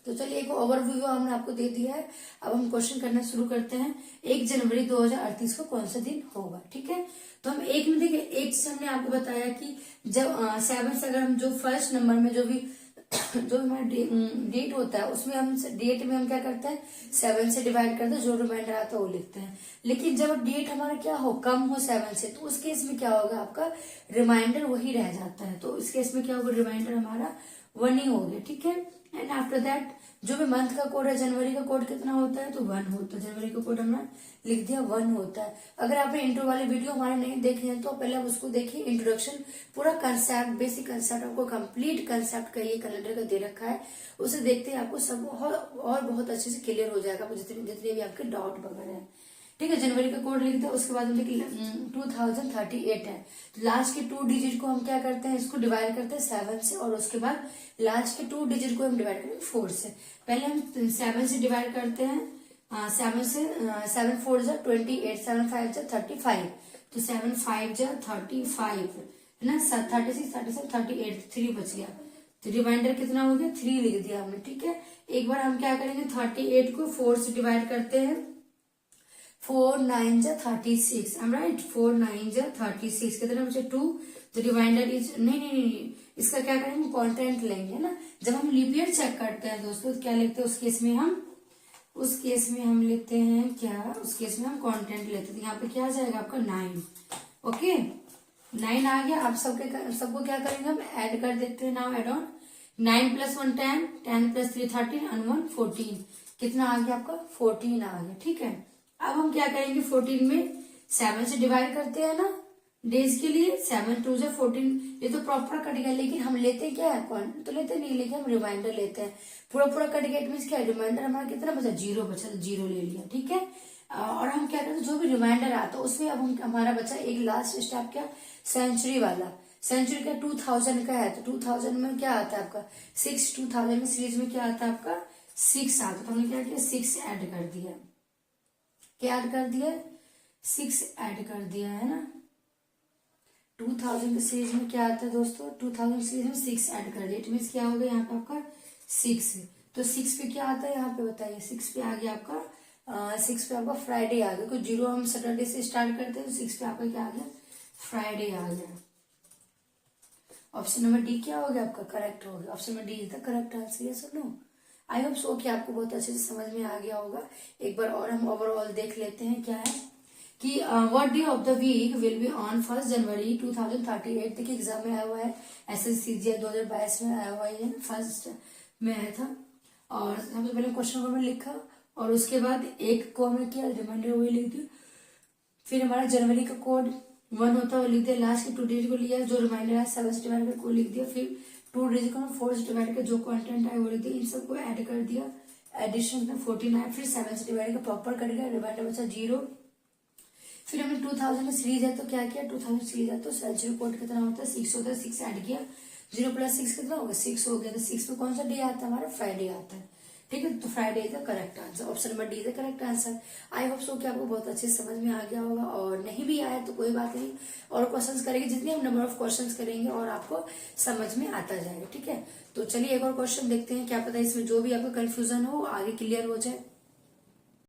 तो चलिए एक ओवरव्यू हमने आपको दे दिया है। अब हम क्वेश्चन करना शुरू करते हैं। 1 जनवरी 2038 को कौन सा दिन होगा? ठीक है, तो हम एक में देखिए, एक से हमने आपको बताया कि जब 7 से अगर हम जो फर्स्ट नंबर में जो भी हमारा डेट होता है उसमें हम डेट में हम क्या करते हैं, 7 से डिवाइड करते हैं, जो रिमाइंडर आता है वो लिखते हैं। लेकिन जब डेट हमारा क्या हो, कम हो 7 से, तो उस केस में क्या होगा, आपका रिमाइंडर वही रह जाता है। तो इस केस में क्या होगा, रिमाइंडर हमारा 1 ही हो गया। ठीक है, एंड आफ्टर दैट जो भी मंथ का कोड है, जनवरी का कोड कितना होता है, तो 1 होता है। जनवरी का कोड हमने लिख दिया, 1 होता है। अगर आपने इंट्रो वाले वीडियो हमारे नहीं देखे हैं तो पहले आप उसको देखिए, इंट्रोडक्शन, पूरा कंसेप्ट, बेसिक कंसेप्ट, आपको कंप्लीट कंसेप्ट का ये कैलेंडर का दे रखा है, उसे देखते ही आपको सब और बहुत अच्छे से क्लियर हो जाएगा, जितने भी आपके डाउट वगैरह है। ठीक है, जनवरी का कोड लिख दिया, उसके बाद हम लिख 2038 है, तो लास्ट के 2 डिजिट को हम क्या करते हैं, इसको डिवाइड करते हैं 7 से, और उसके बाद लास्ट के 2 डिजिट को हम डिवाइड करते हैं 4 से। पहले हम 7 से डिवाइड करते हैं, 7 से 7 4 जा 28, 7 5 जा 35, तो 7 5 जा 35 है ना, 36 37 38, 3 बच गया, तो रिमाइंडर कितना हो गया, 3 लिख दिया हमने। ठीक है, एक बार हम क्या करेंगे, 38 को 4 से डिवाइड करते हैं, 4 9 जा 36, I'm right, 4 9 जा 36, कितना बचे 2, तो रिमाइंडर इज नहीं, इसका क्या करेंगे, कंटेंट लेंगे ना। जब हम लीप ईयर चेक करते हैं दोस्तों तो क्या लिखते हैं, उस केस में हम लेते हैं क्या, उस केस में हम कंटेंट लेते हैं। यहाँ पे क्या आ जाएगा आपका 9, ओके 9 आ गया। आप सबको क्या करेंगे, हम ऐड कर देते हैं। नाउ एड ऑन 9 + 1 10, 10 + 3 13 and 1 14, कितना आ गया आपका 14 आ गया। ठीक है, अब हम क्या करेंगे, 14 में 7 से डिवाइड करते हैं ना डेज के लिए, 7 2 जा 14, ये तो प्रॉपर कट गया, लेकिन हम लेते क्या है, कौन तो लेते नहीं, लेकिन हम रिमाइंडर लेते हैं। पूरा कट गया मीन क्या, रिमाइंडर हमारा कितना बचा, 0 बचा, तो 0 ले लिया। ठीक है, और हम क्या करते हैं, जो भी रिमाइंडर आता है उसमें अब हमारा बचा एक लास्ट स्टेप, क्या, सेंचुरी वाला। सेंचुरी का 2000 का है, तो 2000 में क्या आता है आपका 6, 2000 में सीरीज में क्या आता है आपका 6 आता है, तो हमने क्या किया, 6 ऐड कर दिया। क्या ऐड कर दिया, 6 ऐड कर दिया है ना। 2000 के सीरीज में क्या आता है दोस्तों, 2000 सीरीज में 6 ऐड कर दिया, इट मीन क्या हो गया यहाँ पे आपका 6, तो 6 पे क्या आता है यहाँ पे बताइए, 6 पे आ गया आपका 6 पे आपका फ्राइडे आ गया, क्योंकि 0 हम सैटरडे से स्टार्ट करते हैं, तो 6 पे आपका क्या आ गया, फ्राइडे आ गया। ऑप्शन नंबर डी क्या हो गया आपका, करेक्ट हो गया। Option number D is the correct answer, yes और नो। आई होप सो कि आपको बहुत अच्छे से समझ में आ गया होगा। एक बार और हम ओवरऑल देख लेते हैं क्या है कि what day of the week will be on 1 January 2038। देखिए एग्जाम में आया हुआ है, SSCGL 2022 में आया हुआ है, फर्स्ट में आया था। और सबसे पहले क्वेश्चन को मैंने लिखा, और उसके बाद एक को हमने किया, रिमाइंडर वही लिख दिया। फिर हमारा जनवरी का कोड 1 होता है वो लिख दिया, लास्ट के 2 डिजिट को लिया, जो रिमाइंडर है 7 से डिवाइड करके लिख दिया, फिर 2 डिजिट को 4 से डिवाइड कर जो कंटेंट है वो लिख दिया, इन सबको ऐड कर दिया, एडिशन में 49, फिर 7 से डिवाइड कर प्रॉपर कर दिया, रिमाइंडर बचा 0। फिर हमने 2000 में सीरीज है तो क्या किया, 2000 सीरीज है तो सेंचुरी कोड कितना होता है 6 होता है, 6 ऐड किया, 0 + 6 कितना होगा 6 हो गया, तो 6 में कौन सा डे आता है हमारा, फ्राइडे आता है। ठीक है, तो Friday is the correct answer, option number D is the correct answer. I hope so कि आपको बहुत अच्छे से समझ में आ गया होगा, और नहीं भी आया तो कोई बात नहीं, और क्वेश्चंस करेंगे, जितने हम नंबर ऑफ क्वेश्चंस करेंगे और आपको समझ में आता जाएगा। ठीक है, तो चलिए एक और क्वेश्चन देखते हैं, क्या पता इसमें जो भी आपका कंफ्यूजन हो आगे क्लियर हो जाए।